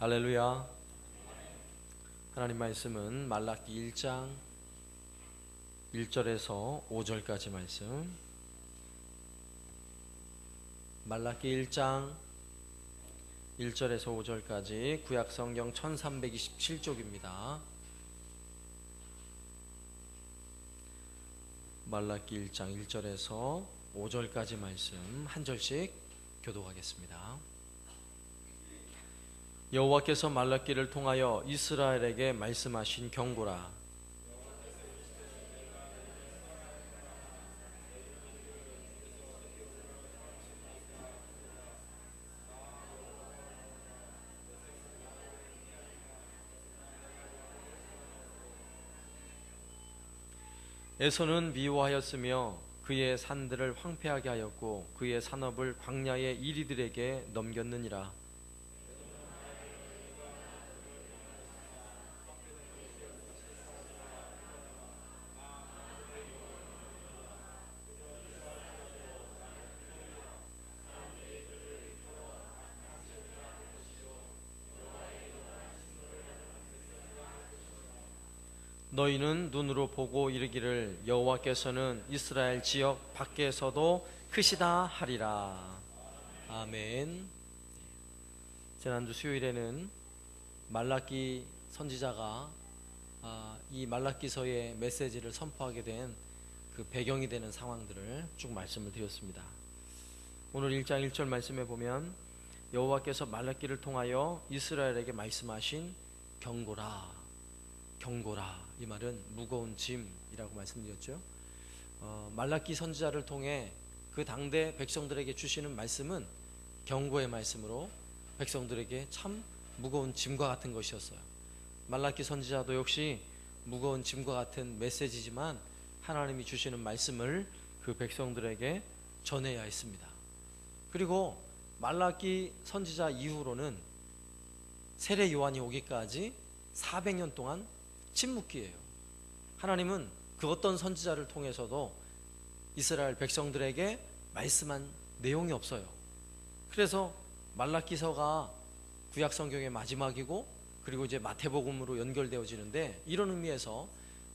할렐루야. 하나님 말씀은 말라기 1장 1절에서 5절까지 말씀. 말라기 1장 1절에서 5절까지 구약성경 1327쪽입니다. 말라기 1장 1절에서 5절까지 말씀 한 절씩 교독하겠습니다. 여호와께서 말라기를 통하여 이스라엘에게 말씀하신 경고라. 에서는 미워하였으며 그의 산들을 황폐하게 하였고 그의 산업을 광야의 이리들에게 넘겼느니라. 너희는 눈으로 보고 이르기를 여호와께서는 이스라엘 지역 밖에서도 크시다 하리라. 아멘. 지난주 수요일에는 말라기 선지자가 이 말라기서의 메시지를 선포하게 된 그 배경이 되는 상황들을 쭉 말씀을 드렸습니다. 오늘 1장 1절 말씀에 보면 여호와께서 말라기를 통하여 이스라엘에게 말씀하신 경고라. 경고라, 이 말은 무거운 짐이라고 말씀드렸죠. 말라기 선지자를 통해 그 당대 백성들에게 주시는 말씀은 경고의 말씀으로 백성들에게 참 무거운 짐과 같은 것이었어요. 말라기 선지자도 역시 무거운 짐과 같은 메시지지만 하나님이 주시는 말씀을 그 백성들에게 전해야 했습니다. 그리고 말라기 선지자 이후로는 세례 요한이 오기까지 400년 동안 침묵기예요. 하나님은 그 어떤 선지자를 통해서도 이스라엘 백성들에게 말씀한 내용이 없어요. 그래서 말라기서가 구약 성경의 마지막이고 그리고 이제 마태복음으로 연결되어지는데, 이런 의미에서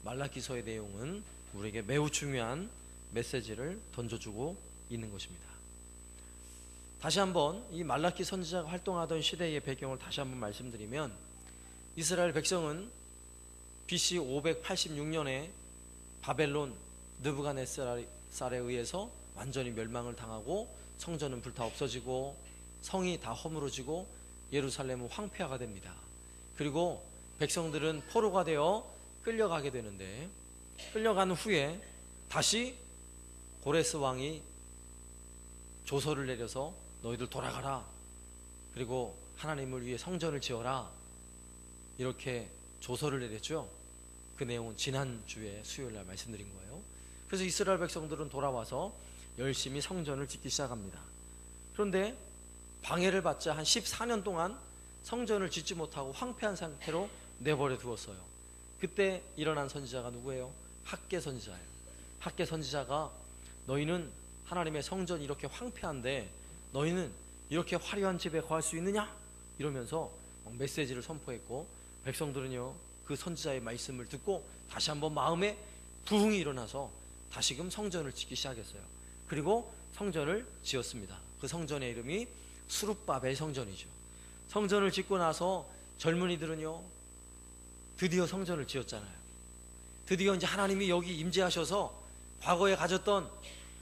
말라기서의 내용은 우리에게 매우 중요한 메시지를 던져주고 있는 것입니다. 다시 한번 이 말라기 선지자가 활동하던 시대의 배경을 다시 한번 말씀드리면, 이스라엘 백성은 BC 586년에 바벨론 느부갓네살에 의해서 완전히 멸망을 당하고 성전은 불타 없어지고 성이 다 허물어지고 예루살렘은 황폐화가 됩니다. 그리고 백성들은 포로가 되어 끌려가게 되는데, 끌려간 후에 다시 고레스 왕이 조서를 내려서 너희들 돌아가라, 그리고 하나님을 위해 성전을 지어라, 이렇게 조서를 내렸죠. 그 내용은 지난주에 수요일날 말씀드린 거예요. 그래서 이스라엘 백성들은 돌아와서 열심히 성전을 짓기 시작합니다. 그런데 방해를 받자 한 14년 동안 성전을 짓지 못하고 황폐한 상태로 내버려 두었어요. 그때 일어난 선지자가 누구예요? 학개 선지자예요. 학개 선지자가 너희는 하나님의 성전이 이렇게 황폐한데 너희는 이렇게 화려한 집에 거할 수 있느냐? 이러면서 메시지를 선포했고, 백성들은요 그 선지자의 말씀을 듣고 다시 한번 마음에 부흥이 일어나서 다시금 성전을 짓기 시작했어요. 그리고 성전을 지었습니다. 그 성전의 이름이 스룹바벨 성전이죠. 성전을 짓고 나서 젊은이들은요 드디어 성전을 지었잖아요. 드디어 이제 하나님이 여기 임재하셔서 과거에 가졌던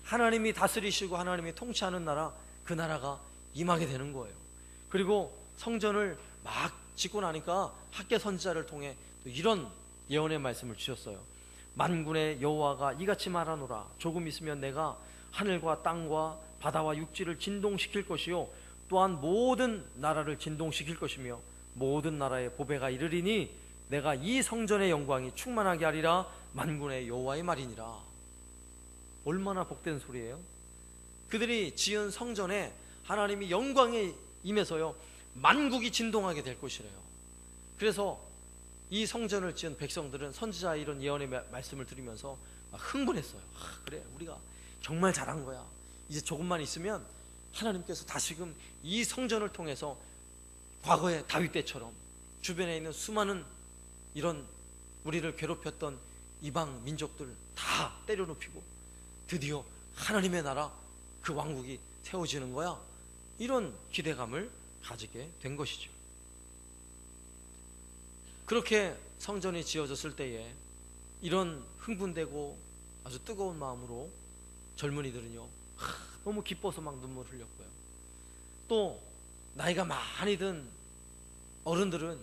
하나님이 다스리시고 하나님이 통치하는 나라, 그 나라가 임하게 되는 거예요. 그리고 성전을 막 짓고 나니까 학개 선지자를 통해 또 이런 예언의 말씀을 주셨어요. 만군의 여호와가 이같이 말하노라. 조금 있으면 내가 하늘과 땅과 바다와 육지를 진동시킬 것이요 또한 모든 나라를 진동시킬 것이며 모든 나라의 보배가 이르리니 내가 이 성전의 영광이 충만하게 하리라. 만군의 여호와의 말이니라. 얼마나 복된 소리예요. 그들이 지은 성전에 하나님이 영광에 임해서요 만국이 진동하게 될 것이래요. 그래서 이 성전을 지은 백성들은 선지자의 이런 예언의 말씀을 들으면서 흥분했어요. 그래, 우리가 정말 잘한 거야. 이제 조금만 있으면 하나님께서 다시금 이 성전을 통해서 과거의 다윗 때처럼 주변에 있는 수많은 이런 우리를 괴롭혔던 이방 민족들 다 때려눕히고 드디어 하나님의 나라, 그 왕국이 세워지는 거야, 이런 기대감을 가지게 된 것이죠. 그렇게 성전이 지어졌을 때에 이런 흥분되고 아주 뜨거운 마음으로 젊은이들은요, 너무 기뻐서 막 눈물 흘렸고요. 또 나이가 많이 든 어른들은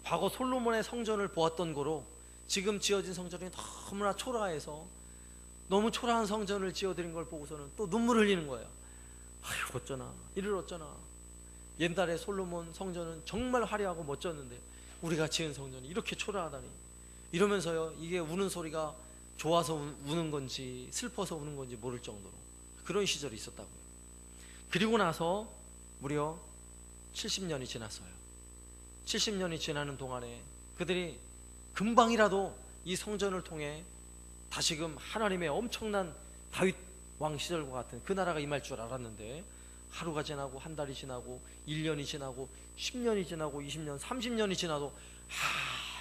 과거 솔로몬의 성전을 보았던 거로 지금 지어진 성전이 너무나 초라해서 너무 초라한 성전을 지어드린 걸 보고서는 또 눈물 흘리는 거예요. 아휴, 어쩌나, 이를 어쩌나. 옛날에 솔로몬 성전은 정말 화려하고 멋졌는데 우리가 지은 성전이 이렇게 초라하다니. 이러면서요, 이게 우는 소리가 좋아서 우는 건지 슬퍼서 우는 건지 모를 정도로 그런 시절이 있었다고요. 그리고 나서 무려 70년이 지났어요. 70년이 지나는 동안에 그들이 금방이라도 이 성전을 통해 다시금 하나님의 엄청난 다윗 왕 시절과 같은 그 나라가 임할 줄 알았는데, 하루가 지나고 한 달이 지나고 1년이 지나고 10년이 지나고 20년, 30년이 지나도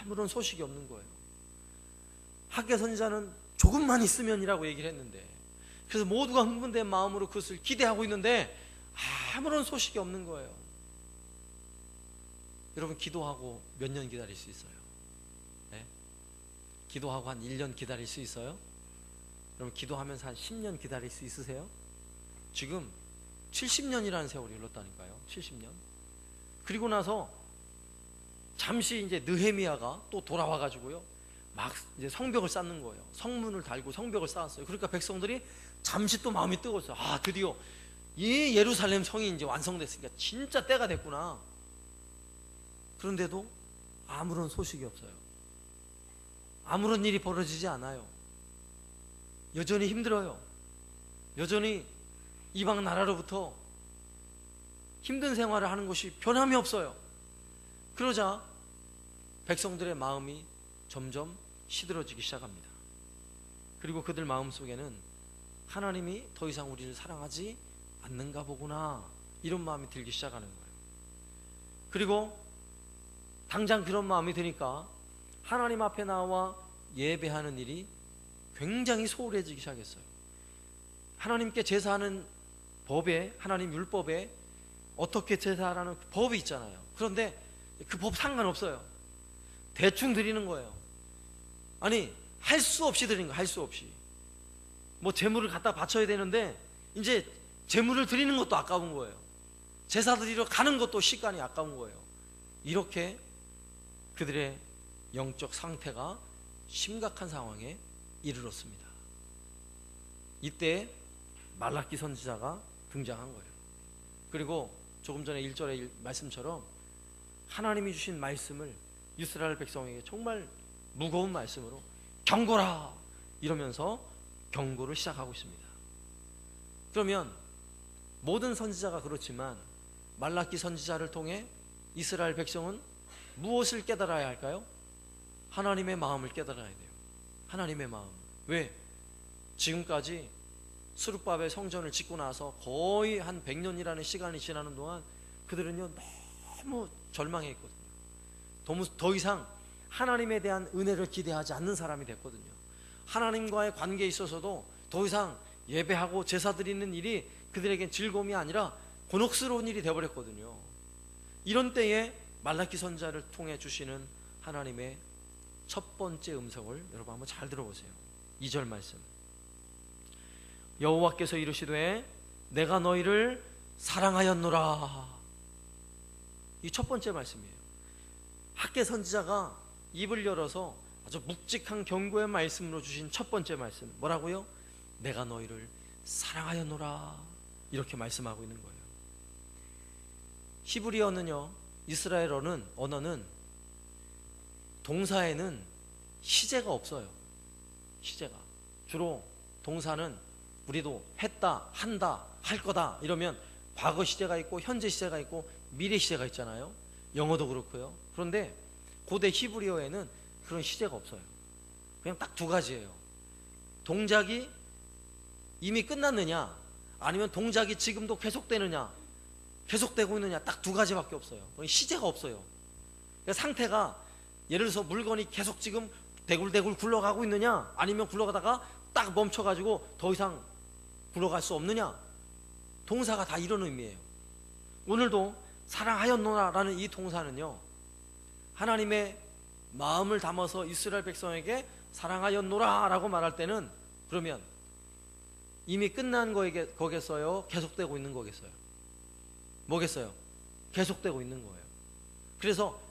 아무런 소식이 없는 거예요. 학개 선지자는 조금만 있으면이라고 얘기를 했는데, 그래서 모두가 흥분된 마음으로 그것을 기대하고 있는데 아무런 소식이 없는 거예요. 여러분, 기도하고 몇 년 기다릴 수 있어요? 네? 기도하고 한 1년 기다릴 수 있어요? 여러분, 기도하면서 한 10년 기다릴 수 있으세요? 지금 70년이라는 세월이 흘렀다니까요. 70년. 그리고 나서 잠시 이제 느헤미야가 또 돌아와 가지고요, 막 이제 성벽을 쌓는 거예요. 성문을 달고 성벽을 쌓았어요. 그러니까 백성들이 잠시 또 마음이 뜨거웠어요. 아, 드디어 이 예루살렘 성이 이제 완성됐으니까 진짜 때가 됐구나. 그런데도 아무런 소식이 없어요. 아무런 일이 벌어지지 않아요. 여전히 힘들어요. 여전히 이방 나라로부터 힘든 생활을 하는 것이 변함이 없어요. 그러자 백성들의 마음이 점점 시들어지기 시작합니다. 그리고 그들 마음속에는 하나님이 더 이상 우리를 사랑하지 않는가 보구나, 이런 마음이 들기 시작하는 거예요. 그리고 당장 그런 마음이 드니까 하나님 앞에 나와 예배하는 일이 굉장히 소홀해지기 시작했어요. 하나님께 제사하는 법에, 하나님 율법에 어떻게 제사하라는 법이 있잖아요. 그런데 그 법 상관없어요. 대충 드리는 거예요. 아니, 할 수 없이 드리는 거예요. 할 수 없이. 뭐 제물을 갖다 바쳐야 되는데 이제 제물을 드리는 것도 아까운 거예요. 제사 드리러 가는 것도 시간이 아까운 거예요. 이렇게 그들의 영적 상태가 심각한 상황에 이르렀습니다. 이때 말라기 선지자가 등장한 거예요. 그리고 조금 전에 1절의 말씀처럼 하나님이 주신 말씀을 이스라엘 백성에게 정말 무거운 말씀으로 경고라, 이러면서 경고를 시작하고 있습니다. 그러면 모든 선지자가 그렇지만 말라기 선지자를 통해 이스라엘 백성은 무엇을 깨달아야 할까요? 하나님의 마음을 깨달아야 돼요. 하나님의 마음. 왜? 지금까지 스룹바벨 성전을 짓고 나서 거의 한 100년이라는 시간이 지나는 동안 그들은요, 너무 절망했거든요. 더 이상 하나님에 대한 은혜를 기대하지 않는 사람이 됐거든요. 하나님과의 관계에 있어서도 더 이상 예배하고 제사 드리는 일이 그들에겐 즐거움이 아니라 곤혹스러운 일이 되어버렸거든요. 이런 때에 말라기 선지자를 통해 주시는 하나님의 첫 번째 음성을 여러분 한번 잘 들어보세요. 2절 말씀. 여호와께서 이르시되 내가 너희를 사랑하였노라. 이 첫 번째 말씀이에요. 학개 선지자가 입을 열어서 아주 묵직한 경고의 말씀으로 주신 첫 번째 말씀, 뭐라고요? 내가 너희를 사랑하였노라, 이렇게 말씀하고 있는 거예요. 히브리어는요, 이스라엘어는, 언어는 동사에는 시제가 없어요. 시제가. 주로 동사는 우리도 했다, 한다, 할 거다 이러면 과거 시제가 있고 현재 시제가 있고 미래 시제가 있잖아요. 영어도 그렇고요. 그런데 고대 히브리어에는 그런 시제가 없어요. 그냥 딱 두 가지예요. 동작이 이미 끝났느냐, 아니면 동작이 지금도 계속되느냐. 계속되고 있느냐? 딱 두 가지밖에 없어요. 시제가 없어요. 그러니까 상태가 예를 들어서 물건이 계속 지금 대굴대굴 굴러가고 있느냐, 아니면 굴러가다가 딱 멈춰가지고 더 이상 굴러갈 수 없느냐. 동사가 다 이런 의미예요. 오늘도 사랑하였노라라는 이 동사는요, 하나님의 마음을 담아서 이스라엘 백성에게 사랑하였노라라고 말할 때는, 그러면 이미 끝난 거겠어요? 계속되고 있는 거겠어요? 뭐겠어요? 계속되고 있는 거예요. 그래서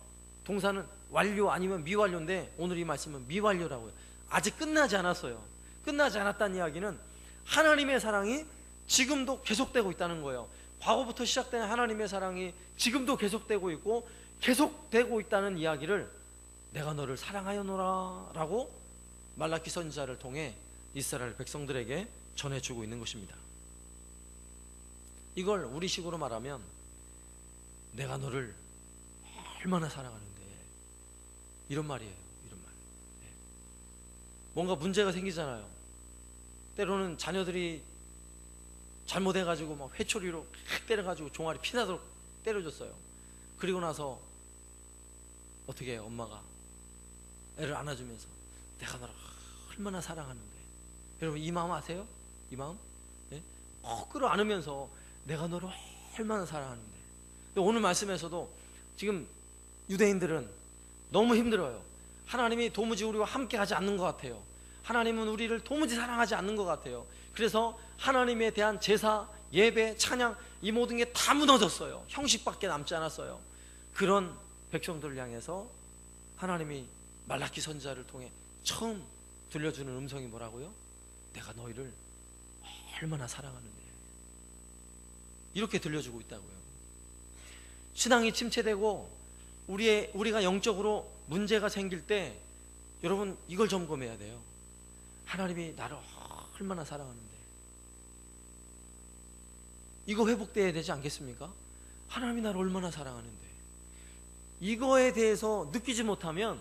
동사는 완료 아니면 미완료인데, 오늘 이 말씀은 미완료라고요. 아직 끝나지 않았어요. 끝나지 않았다는 이야기는 하나님의 사랑이 지금도 계속되고 있다는 거예요. 과거부터 시작된 하나님의 사랑이 지금도 계속되고 있고 계속되고 있다는 이야기를 내가 너를 사랑하였노라 라고 말라기 선지자를 통해 이스라엘 백성들에게 전해주고 있는 것입니다. 이걸 우리식으로 말하면 내가 너를 얼마나 사랑하는데, 이런 말이에요. 이런 말. 뭔가 문제가 생기잖아요. 때로는 자녀들이 잘못해가지고 막 회초리로 때려가지고 종아리 피나도록 때려줬어요. 그리고 나서 어떻게 해요? 엄마가 애를 안아주면서 내가 너를 얼마나 사랑하는데. 여러분 이 마음 아세요? 이 마음? 끌어안으면서 내가 너를 얼마나 사랑하는데. 오늘 말씀에서도 지금 유대인들은 너무 힘들어요. 하나님이 도무지 우리와 함께 하지 않는 것 같아요. 하나님은 우리를 도무지 사랑하지 않는 것 같아요. 그래서 하나님에 대한 제사, 예배, 찬양, 이 모든 게 다 무너졌어요. 형식밖에 남지 않았어요. 그런 백성들을 향해서 하나님이 말라기 선지자를 통해 처음 들려주는 음성이 뭐라고요? 내가 너희를 얼마나 사랑하는데. 이렇게 들려주고 있다고요. 신앙이 침체되고 우리가 영적으로 문제가 생길 때 여러분 이걸 점검해야 돼요. 하나님이 나를 얼마나 사랑하는데. 이거 회복돼야 되지 않겠습니까? 하나님이 나를 얼마나 사랑하는데. 이거에 대해서 느끼지 못하면,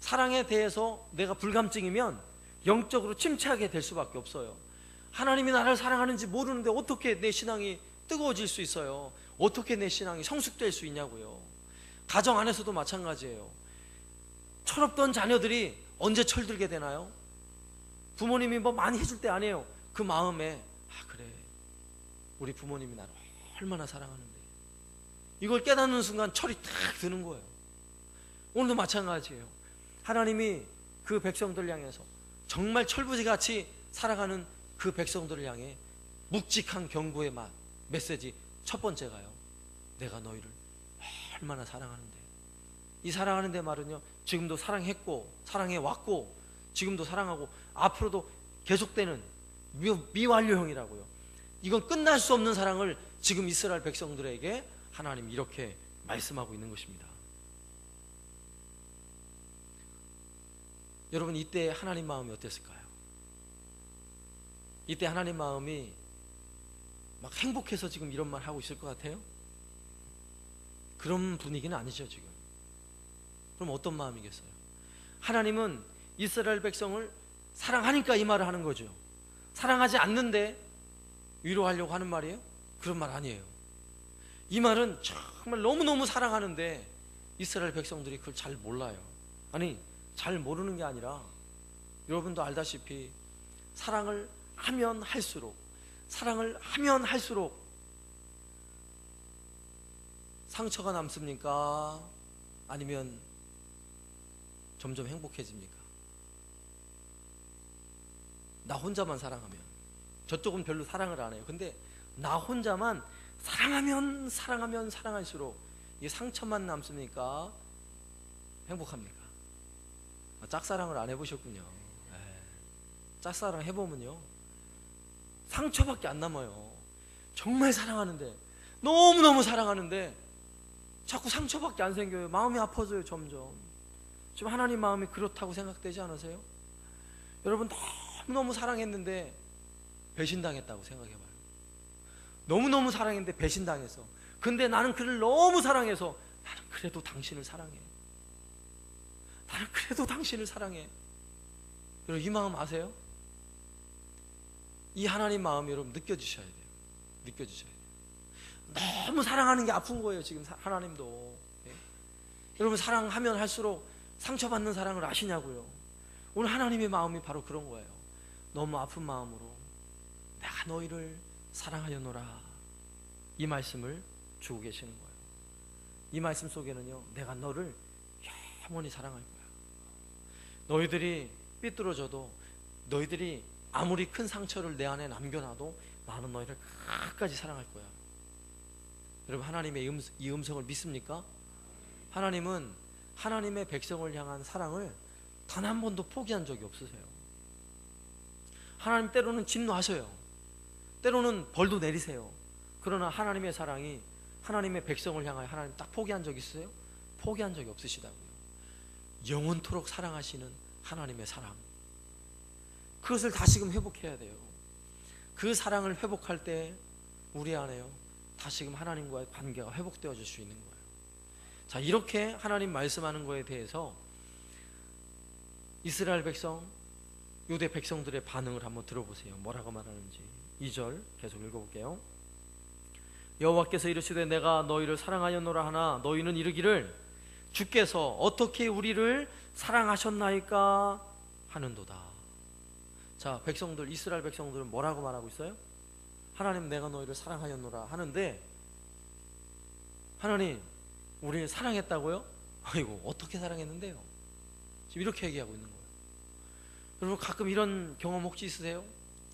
사랑에 대해서 내가 불감증이면 영적으로 침체하게 될 수밖에 없어요. 하나님이 나를 사랑하는지 모르는데 어떻게 내 신앙이 뜨거워질 수 있어요? 어떻게 내 신앙이 성숙될 수 있냐고요. 가정 안에서도 마찬가지예요. 철없던 자녀들이 언제 철들게 되나요? 부모님이 뭐 많이 해줄 때 아니에요. 그 마음에 그래, 우리 부모님이 나를 얼마나 사랑하는데. 이걸 깨닫는 순간 철이 탁 드는 거예요. 오늘도 마찬가지예요. 하나님이 그 백성들 향해서 정말 철부지같이 살아가는 그 백성들을 향해 묵직한 경고의 메시지 첫 번째가요, 내가 너희를 얼마나 사랑하는데. 이 사랑하는데 말은요, 지금도 사랑했고 사랑해왔고 지금도 사랑하고 앞으로도 계속되는 미완료형이라고요. 이건 끝날 수 없는 사랑을 지금 이스라엘 백성들에게 하나님 이렇게 말씀하고 있는 것입니다. 여러분 이때 하나님 마음이 어땠을까요? 이때 하나님 마음이 막 행복해서 지금 이런 말 하고 있을 것 같아요? 그런 분위기는 아니죠 지금. 그럼 어떤 마음이겠어요? 하나님은 이스라엘 백성을 사랑하니까 이 말을 하는 거죠. 사랑하지 않는데 위로하려고 하는 말이에요? 그런 말 아니에요. 이 말은 정말 너무너무 사랑하는데 이스라엘 백성들이 그걸 잘 몰라요. 아니 잘 모르는 게 아니라, 여러분도 알다시피 사랑을 하면 할수록 상처가 남습니까? 아니면 점점 행복해집니까? 나 혼자만 사랑하면. 저쪽은 별로 사랑을 안 해요. 근데 나 혼자만 사랑할수록 이게 상처만 남습니까? 행복합니까? 짝사랑을 안 해보셨군요. 짝사랑 해보면요, 상처밖에 안 남아요. 정말 사랑하는데, 너무너무 사랑하는데 자꾸 상처밖에 안 생겨요. 마음이 아파져요 점점. 지금 하나님 마음이 그렇다고 생각되지 않으세요? 여러분 너무너무 사랑했는데 배신당했다고 생각해봐요. 너무너무 사랑했는데 배신당했어. 근데 나는 그를 너무 사랑해서 나는 그래도 당신을 사랑해. 여러분 이 마음 아세요? 이 하나님 마음 여러분 느껴주셔야 돼요. 너무 사랑하는 게 아픈 거예요. 지금 하나님도. 예? 여러분, 사랑하면 할수록 상처받는 사랑을 아시냐고요. 오늘 하나님의 마음이 바로 그런 거예요. 너무 아픈 마음으로 내가 너희를 사랑하였노라, 이 말씀을 주고 계시는 거예요. 이 말씀 속에는요, 내가 너를 영원히 사랑할 거야. 너희들이 삐뚤어져도, 너희들이 아무리 큰 상처를 내 안에 남겨놔도 나는 너희를 끝까지 사랑할 거야. 여러분, 하나님의 이 음성을 믿습니까? 하나님은 하나님의 백성을 향한 사랑을 단 한 번도 포기한 적이 없으세요. 하나님 때로는 진노하셔요. 때로는 벌도 내리세요. 그러나 하나님의 사랑이 하나님의 백성을 향하여 하나님 딱 포기한 적 있으세요? 포기한 적이 없으시다고요. 영원토록 사랑하시는 하나님의 사랑, 그것을 다시금 회복해야 돼요. 그 사랑을 회복할 때 우리 안에요, 다시금 하나님과의 관계가 회복되어질 수 있는 거예요. 자, 이렇게 하나님 말씀하는 거에 대해서 이스라엘 백성, 유대 백성들의 반응을 한번 들어보세요. 뭐라고 말하는지. 2절 계속 읽어볼게요. 여호와께서 이르시되 내가 너희를 사랑하였노라 하나 너희는 이르기를 주께서 어떻게 우리를 사랑하셨나이까 하는도다. 자, 백성들, 이스라엘 백성들은 뭐라고 말하고 있어요? 하나님, 내가 너희를 사랑하였노라 하는데, 하나님, 우리를 사랑했다고요? 아이고, 어떻게 사랑했는데요? 지금 이렇게 얘기하고 있는 거예요. 여러분, 가끔 이런 경험 혹시 있으세요?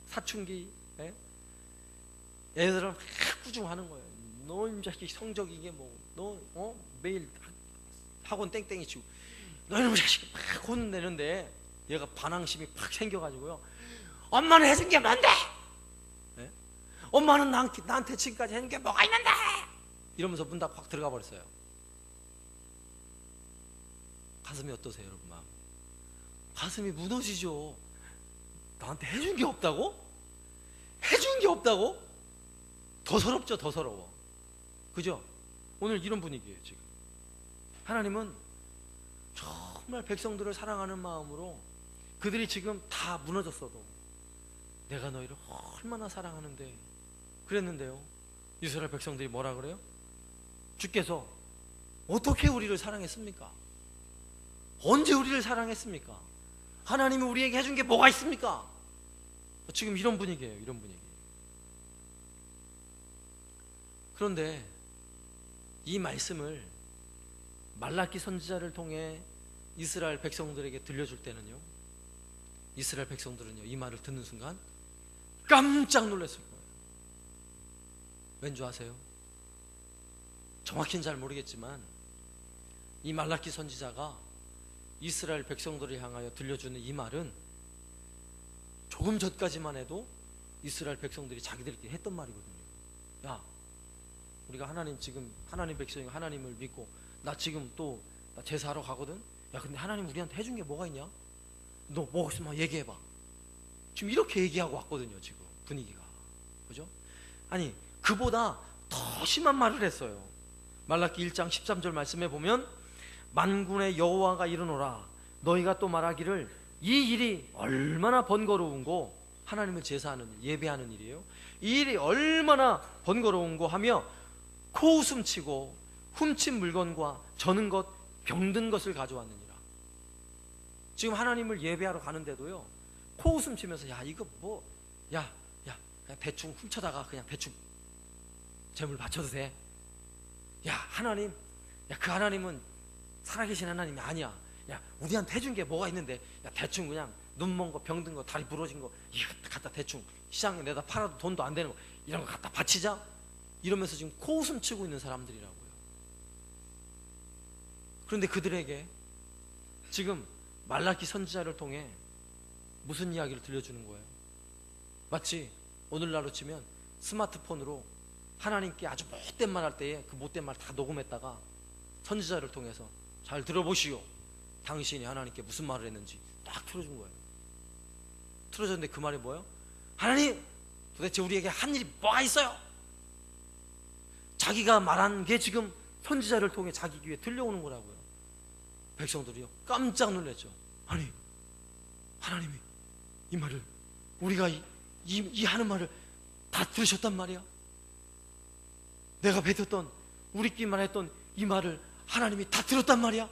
사춘기, 예? 애들은 막 꾸중하는 거예요. 너 이 자식 성적 이게 뭐, 너 매일 학원 땡땡이 치고, 너 이놈 자식 막 혼내는데 얘가 반항심이 팍 생겨가지고요, 엄마는 해준 게 뭔데? 예? 엄마는 나한테 지금까지 해준 게 뭐가 있는데? 이러면서 문 닫고 확 들어가 버렸어요. 가슴이 어떠세요, 여러분? 마음 가슴이 무너지죠. 나한테 해준 게 없다고? 해준 게 없다고? 더 서럽죠. 더 서러워. 그죠? 오늘 이런 분위기예요. 지금 하나님은 정말 백성들을 사랑하는 마음으로, 그들이 지금 다 무너졌어도 내가 너희를 얼마나 사랑하는데 그랬는데요, 이스라엘 백성들이 뭐라 그래요? 주께서 어떻게 우리를 사랑했습니까? 언제 우리를 사랑했습니까? 하나님이 우리에게 해준 게 뭐가 있습니까? 지금 이런 분위기예요. 이런 분위기. 그런데 이 말씀을 말라기 선지자를 통해 이스라엘 백성들에게 들려줄 때는요, 이스라엘 백성들은요, 이 말을 듣는 순간 깜짝 놀랐을 거예요. 왠지 아세요? 정확히는 잘 모르겠지만 이 말라기 선지자가 이스라엘 백성들을 향하여 들려주는 이 말은 조금 전까지만 해도 이스라엘 백성들이 자기들끼리 했던 말이거든요. 야, 우리가 하나님, 지금 하나님 백성이 하나님을 믿고 나 지금 또 나 제사하러 가거든. 야, 근데 하나님 우리한테 해준 게 뭐가 있냐? 너 뭐 있으면 얘기해봐. 지금 이렇게 얘기하고 왔거든요. 지금 분위기가, 그죠? 아니, 그보다 더 심한 말을 했어요. 말라기 1장 13절 말씀에 보면 만군의 여호와가 이르노라 너희가 또 말하기를 이 일이 얼마나 번거로운고, 하나님을 제사하는 예배하는 일이에요. 이 일이 얼마나 번거로운고 하며 코웃음치고 훔친 물건과 저는 것 병든 것을 가져왔느니라. 지금 하나님을 예배하러 가는데도요, 코웃음치면서 야, 이거 뭐, 야 그냥 대충 훔쳐다가 그냥 대충 재물 바쳐도 돼. 야, 하나님, 야, 그 하나님은 살아계신 하나님이 아니야. 야, 우리한테 해준 게 뭐가 있는데, 야, 대충 그냥 눈먼 거, 병든 거, 다리 부러진 거 이거 갖다 대충 시장에 내다 팔아도 돈도 안 되는 거 이런 거 갖다 바치자, 이러면서 지금 코웃음 치고 있는 사람들이라고요. 그런데 그들에게 지금 말라기 선지자를 통해 무슨 이야기를 들려주는 거예요? 마치 오늘날로 치면 스마트폰으로 하나님께 아주 못된 말 할 때에 그 못된 말 다 녹음했다가 선지자를 통해서 잘 들어보시오, 당신이 하나님께 무슨 말을 했는지 딱 틀어준 거예요. 틀어줬는데 그 말이 뭐예요? 하나님, 도대체 우리에게 한 일이 뭐가 있어요? 자기가 말한 게 지금 선지자를 통해 자기 귀에 들려오는 거라고요. 백성들이요, 깜짝 놀랐죠. 아니, 하나님이 이 말을, 우리가 이 하는 말을 다 들으셨단 말이야? 내가 뱉었던, 우리끼리만 했던 이 말을 하나님이 다 들었단 말이야?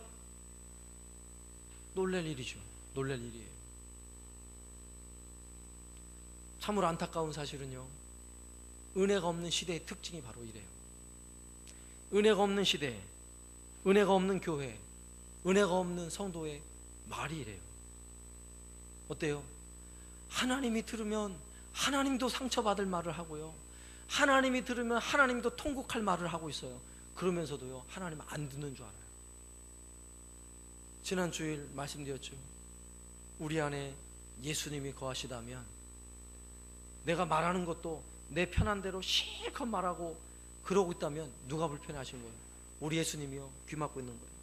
놀랄 일이죠. 놀랄 일이에요. 참으로 안타까운 사실은요, 은혜가 없는 시대의 특징이 바로 이래요. 은혜가 없는 시대, 은혜가 없는 교회, 은혜가 없는 성도의 말이 이래요. 어때요? 하나님이 들으면 하나님도 상처받을 말을 하고요, 하나님이 들으면 하나님도 통곡할 말을 하고 있어요. 그러면서도요, 하나님 안 듣는 줄 알아요. 지난 주일 말씀드렸죠. 우리 안에 예수님이 거하시다면 내가 말하는 것도 내 편한 대로 실컷 말하고 그러고 있다면 누가 불편하신 거예요? 우리 예수님이요, 귀 막고 있는 거예요.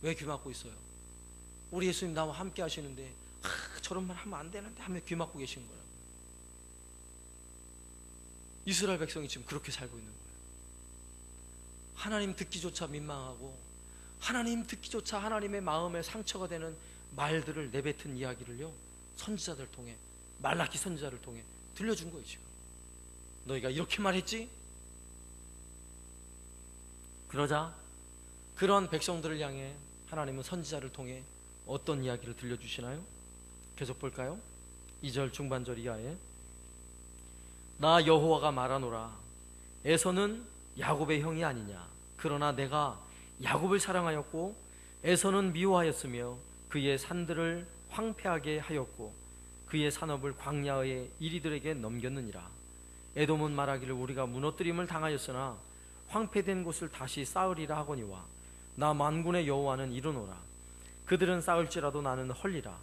왜 귀 막고 있어요? 우리 예수님 나와 함께 하시는데 저런 말 하면 안 되는데 하며 귀 막고 계신 거라고. 이스라엘 백성이 지금 그렇게 살고 있는 거예요. 하나님 듣기조차 민망하고 하나님 듣기조차 하나님의 마음에 상처가 되는 말들을 내뱉은 이야기를요, 선지자들 통해, 말라기 선지자를 통해 들려준 거예요. 지금 너희가 이렇게 말했지? 그러자 그런 백성들을 향해 하나님은 선지자를 통해 어떤 이야기를 들려주시나요? 계속 볼까요? 2절 중반절 이하에 나 여호와가 말하노라 에서는 야곱의 형이 아니냐. 그러나 내가 야곱을 사랑하였고 에서는 미워하였으며 그의 산들을 황폐하게 하였고 그의 산업을 광야의 이리들에게 넘겼느니라. 에돔은 말하기를 우리가 무너뜨림을 당하였으나 황폐된 곳을 다시 쌓으리라 하거니와 나 만군의 여호와는 이르노라 그들은 쌓을지라도 나는 헐리라.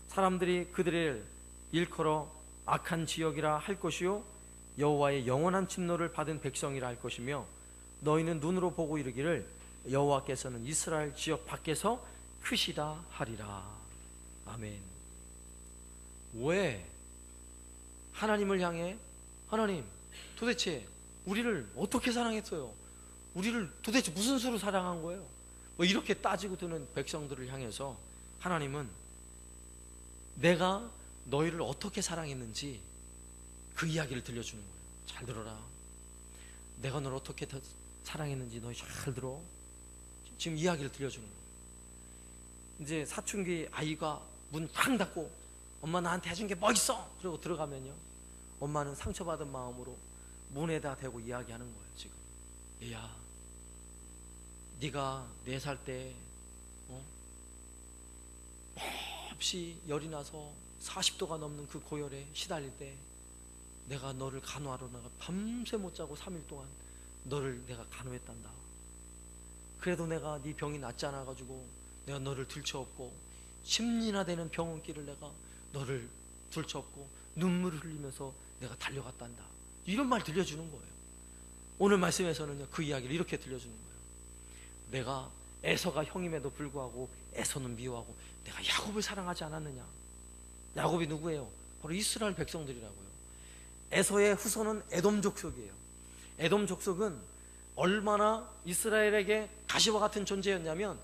사람들이 그들을 일컬어 악한 지역이라 할 것이요 여호와의 영원한 진노를 받은 백성이라 할 것이며 너희는 눈으로 보고 이르기를 여호와께서는 이스라엘 지역 밖에서 크시다 하리라. 아멘. 왜 하나님을 향해 하나님 도대체 우리를 어떻게 사랑했어요? 우리를 도대체 무슨 수로 사랑한 거예요? 뭐 이렇게 따지고 드는 백성들을 향해서 하나님은 내가 너희를 어떻게 사랑했는지 그 이야기를 들려주는 거예요. 잘 들어라. 내가 너를 어떻게 사랑했는지 너희 잘 들어. 지금 이야기를 들려주는 거예요. 이제 사춘기 아이가 문 쾅 닫고 엄마 나한테 해준 게 뭐 있어? 그러고 들어가면요, 엄마는 상처받은 마음으로 문에다 대고 이야기하는 거예요. 지금 얘야, 네가 4살 때 없이 열이 나서 40도가 넘는 그 고열에 시달릴 때 내가 너를 간호하러 나가 밤새 못 자고 3일 동안 너를 내가 간호했단다. 그래도 내가 네 병이 낫지 않아 가지고 내가 너를 들쳐업고 10년이나 되는 병원길을 내가 너를 들쳐업고 눈물을 흘리면서 내가 달려갔단다. 이런 말 들려주는 거예요. 오늘 말씀에서는요, 그 이야기를 이렇게 들려주는 거예요. 내가 에서가 형임에도 불구하고 에서는 미워하고 내가 야곱을 사랑하지 않았느냐. 야곱이 누구예요? 바로 이스라엘 백성들이라고요. 에서의 후손은 에돔 족속이에요. 에돔 족속은 얼마나 이스라엘에게 가시와 같은 존재였냐면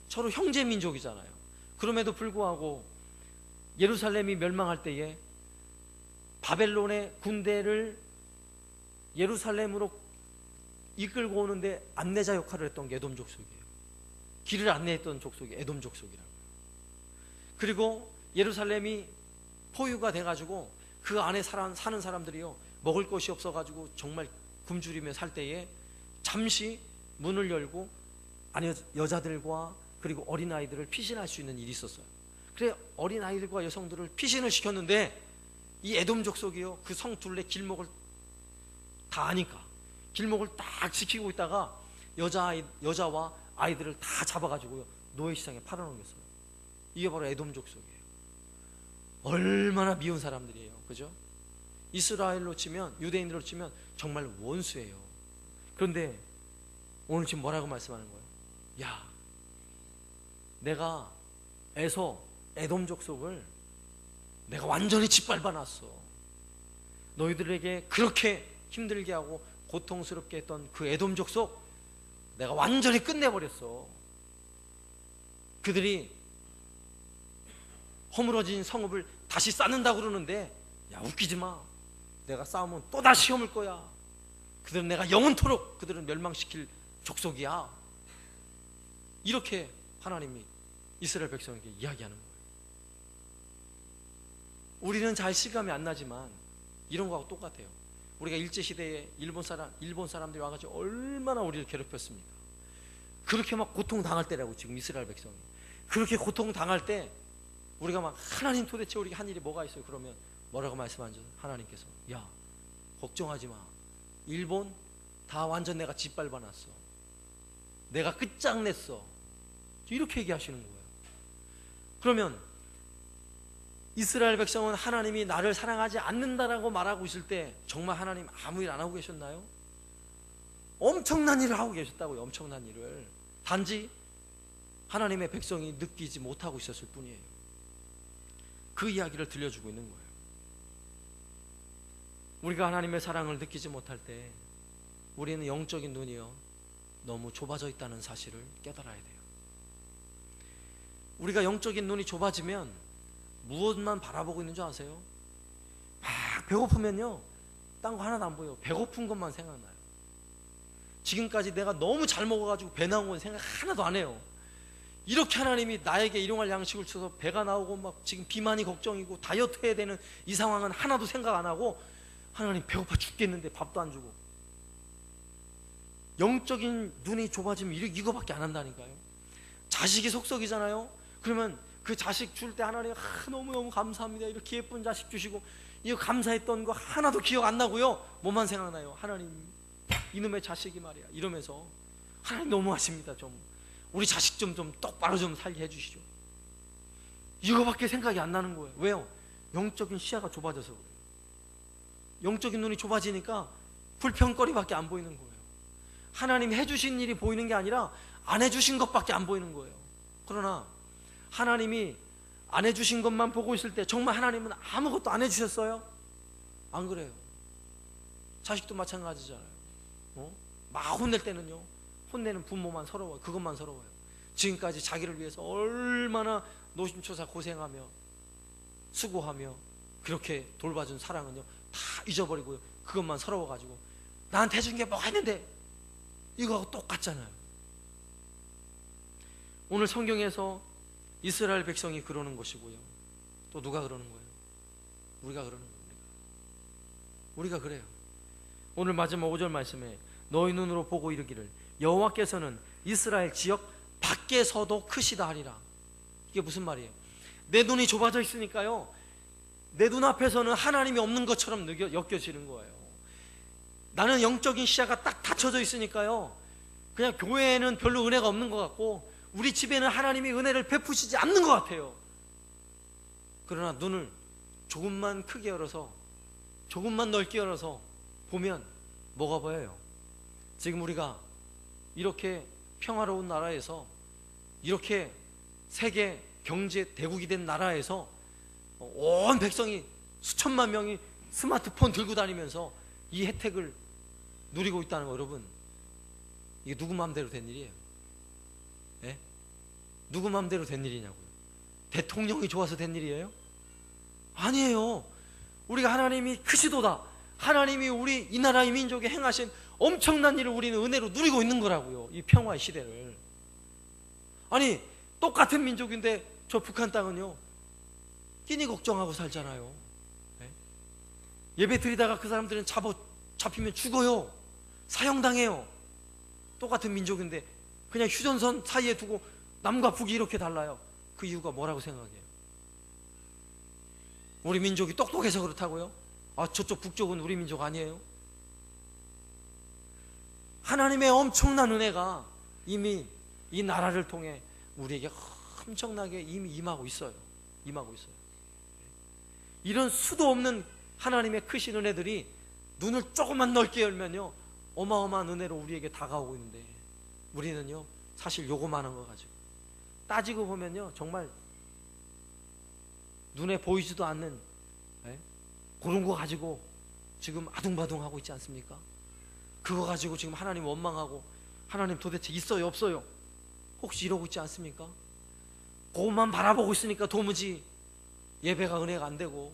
서로 형제 민족이잖아요. 그럼에도 불구하고 예루살렘이 멸망할 때에 바벨론의 군대를 예루살렘으로 이끌고 오는데 안내자 역할을 했던 게 에돔 족속이에요. 길을 안내했던 족속이 에돔 족속이라고요. 그리고 예루살렘이 포유가 돼가지고 그 안에 사는 사람들이요, 먹을 것이 없어가지고 정말 굶주리며 살 때에 잠시 문을 열고 안에 여자들과 그리고 어린아이들을 피신할 수 있는 일이 있었어요. 그래 어린아이들과 여성들을 피신을 시켰는데 이 에돔 족속이요, 그 성 둘레 길목을 다 아니까 길목을 딱 지키고 있다가 여자와 아이들을 다 잡아가지고요 노예시장에 팔아넘겼어요. 이게 바로 에돔 족속이에요. 얼마나 미운 사람들이에요. 그죠? 이스라엘로 치면, 유대인들로 치면 정말 원수예요. 그런데 오늘 지금 뭐라고 말씀하는 거예요? 야, 내가 에돔 족속을 내가 완전히 짓밟아 놨어. 너희들에게 그렇게 힘들게 하고 고통스럽게 했던 그 에돔 족속 내가 완전히 끝내버렸어. 그들이 허물어진 성읍을 다시 쌓는다고 그러는데 야, 웃기지 마. 내가 쌓으면 또 다시 허물 거야. 그들은 내가 영원토록 그들은 멸망시킬 족속이야. 이렇게 하나님이 이스라엘 백성에게 이야기하는 거예요. 우리는 잘 실감이 안 나지만 이런 거하고 똑같아요. 우리가 일제시대에 일본 사람들이 와가지고 얼마나 우리를 괴롭혔습니까? 그렇게 막 고통당할 때라고. 지금 이스라엘 백성이 그렇게 고통당할 때 우리가 막 하나님 도대체 우리가 한 일이 뭐가 있어요? 그러면 뭐라고 말씀하죠? 하나님께서 야 걱정하지 마. 일본 다 완전 내가 짓밟아놨어. 내가 끝장냈어. 이렇게 얘기하시는 거예요. 그러면 이스라엘 백성은 하나님이 나를 사랑하지 않는다라고 말하고 있을 때 정말 하나님 아무 일 안 하고 계셨나요? 엄청난 일을 하고 계셨다고요. 엄청난 일을. 단지 하나님의 백성이 느끼지 못하고 있었을 뿐이에요. 그 이야기를 들려주고 있는 거예요. 우리가 하나님의 사랑을 느끼지 못할 때 우리는 영적인 눈이요 너무 좁아져 있다는 사실을 깨달아야 돼요. 우리가 영적인 눈이 좁아지면 무엇만 바라보고 있는 줄 아세요? 막 배고프면요 딴 거 하나도 안 보여요. 배고픈 것만 생각나요. 지금까지 내가 너무 잘 먹어가지고 배 나온 건 생각 하나도 안 해요. 이렇게 하나님이 나에게 일용할 양식을 줘서 배가 나오고 막 지금 비만이 걱정이고 다이어트 해야 되는 이 상황은 하나도 생각 안 하고 하나님 배고파 죽겠는데 밥도 안 주고. 영적인 눈이 좁아지면 이거밖에 안 한다니까요. 자식이 속썩이잖아요. 그러면 그 자식 줄 때 하나님 너무너무 감사합니다. 이렇게 예쁜 자식 주시고 이거 감사했던 거 하나도 기억 안 나고요. 뭐만 생각나요? 하나님 이놈의 자식이 말이야 이러면서 하나님 너무하십니다. 좀 우리 자식 좀 똑바로 좀 살게 해주시죠. 이거밖에 생각이 안 나는 거예요. 왜요? 영적인 시야가 좁아져서 그래요. 영적인 눈이 좁아지니까 불평거리밖에 안 보이는 거예요. 하나님이 해주신 일이 보이는 게 아니라 안 해주신 것밖에 안 보이는 거예요. 그러나 하나님이 안 해주신 것만 보고 있을 때 정말 하나님은 아무것도 안 해주셨어요? 안 그래요. 자식도 마찬가지잖아요. 막 혼낼 때는요 혼내는 부모만 서러워요. 그것만 서러워요. 지금까지 자기를 위해서 얼마나 노심초사 고생하며 수고하며 그렇게 돌봐준 사랑은요 다 잊어버리고 그것만 서러워가지고 나한테 해준 게 뭐가 있는데 이거하고 똑같잖아요. 오늘 성경에서 이스라엘 백성이 그러는 것이고요 또 누가 그러는 거예요? 우리가 그러는 거예요. 우리가 그래요. 오늘 마지막 5절 말씀에 너희 눈으로 보고 이르기를 여호와께서는 이스라엘 지역 밖에서도 크시다 하리라. 이게 무슨 말이에요? 내 눈이 좁아져 있으니까요 내 눈앞에서는 하나님이 없는 것처럼 엮여지는 거예요. 나는 영적인 시야가 딱 닫혀져 있으니까요 그냥 교회에는 별로 은혜가 없는 것 같고 우리 집에는 하나님이 은혜를 베푸시지 않는 것 같아요. 그러나 눈을 조금만 크게 열어서 조금만 넓게 열어서 보면 뭐가 보여요? 지금 우리가 이렇게 평화로운 나라에서 이렇게 세계 경제 대국이 된 나라에서 온 백성이 수천만 명이 스마트폰 들고 다니면서 이 혜택을 누리고 있다는 거 여러분 이게 누구 마음대로 된 일이에요? 예? 누구 마음대로 된 일이냐고요? 대통령이 좋아서 된 일이에요? 아니에요. 우리가 하나님이 크시도다 하나님이 우리 이 나라 이 민족에 행하신 엄청난 일을 우리는 은혜로 누리고 있는 거라고요. 이 평화의 시대를. 아니 똑같은 민족인데 저 북한 땅은요 끼니 걱정하고 살잖아요. 네? 예배 드리다가 그 사람들은 잡히면 죽어요. 사형당해요. 똑같은 민족인데 그냥 휴전선 사이에 두고 남과 북이 이렇게 달라요. 그 이유가 뭐라고 생각해요? 우리 민족이 똑똑해서 그렇다고요? 아 저쪽 북쪽은 우리 민족 아니에요? 하나님의 엄청난 은혜가 이미 이 나라를 통해 우리에게 엄청나게 이미 임하고 있어요. 이런 수도 없는 하나님의 크신 은혜들이 눈을 조금만 넓게 열면요 어마어마한 은혜로 우리에게 다가오고 있는데 우리는요 사실 요거만한 거 가지고 따지고 보면요 정말 눈에 보이지도 않는 그런 거 가지고 지금 아둥바둥하고 있지 않습니까? 그거 가지고 지금 하나님 원망하고 하나님 도대체 있어요 없어요? 혹시 이러고 있지 않습니까? 그것만 바라보고 있으니까 도무지 예배가 은혜가 안 되고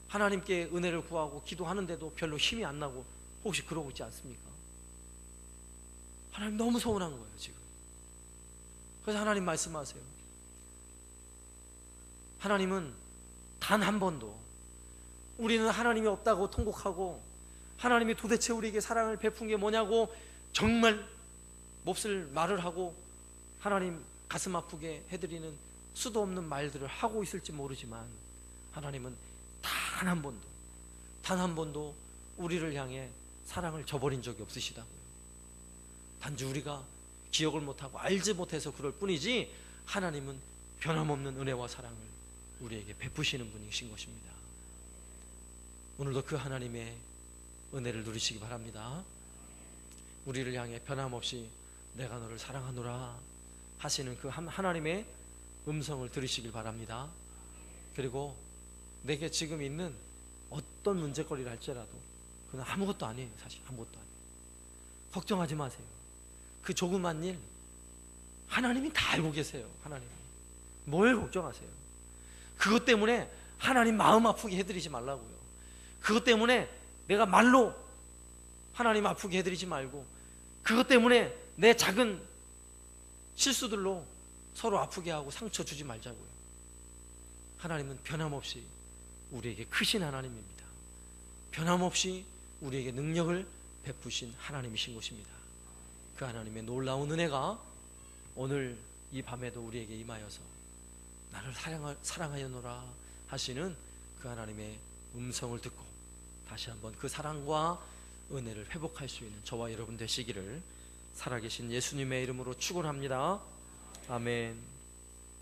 하나님께 은혜를 구하고 기도하는데도 별로 힘이 안 나고 혹시 그러고 있지 않습니까? 하나님 너무 서운한 거예요 지금. 그래서 하나님 말씀하세요. 하나님은 단 한 번도 우리는 하나님이 없다고 통곡하고 하나님이 도대체 우리에게 사랑을 베푼 게 뭐냐고 정말 몹쓸 말을 하고 하나님 가슴 아프게 해드리는 수도 없는 말들을 하고 있을지 모르지만 하나님은 단 한 번도 우리를 향해 사랑을 저버린 적이 없으시다고요. 단지 우리가 기억을 못하고 알지 못해서 그럴 뿐이지 하나님은 변함없는 은혜와 사랑을 우리에게 베푸시는 분이신 것입니다. 오늘도 그 하나님의 은혜를 누리시기 바랍니다. 우리를 향해 변함없이 내가 너를 사랑하노라 하시는 그 하나님의 음성을 들으시길 바랍니다. 그리고 내게 지금 있는 어떤 문제거리를 할지라도 그건 아무것도 아니에요. 사실 아무것도 아니에요. 걱정하지 마세요. 그 조그만 일 하나님이 다 알고 계세요. 하나님이 뭘 걱정하세요? 그것 때문에 하나님 마음 아프게 해드리지 말라고요. 그것 때문에 내가 말로 하나님 아프게 해드리지 말고 그것 때문에 내 작은 실수들로 서로 아프게 하고 상처 주지 말자고요. 하나님은 변함없이 우리에게 크신 하나님입니다. 변함없이 우리에게 능력을 베푸신 하나님이신 것입니다. 그 하나님의 놀라운 은혜가 오늘 이 밤에도 우리에게 임하여서 나를 사랑하여노라 하시는 그 하나님의 음성을 듣고 다시 한번 그 사랑과 은혜를 회복할 수 있는 저와 여러분 되시기를 살아계신 예수님의 이름으로 축원합니다. 아멘.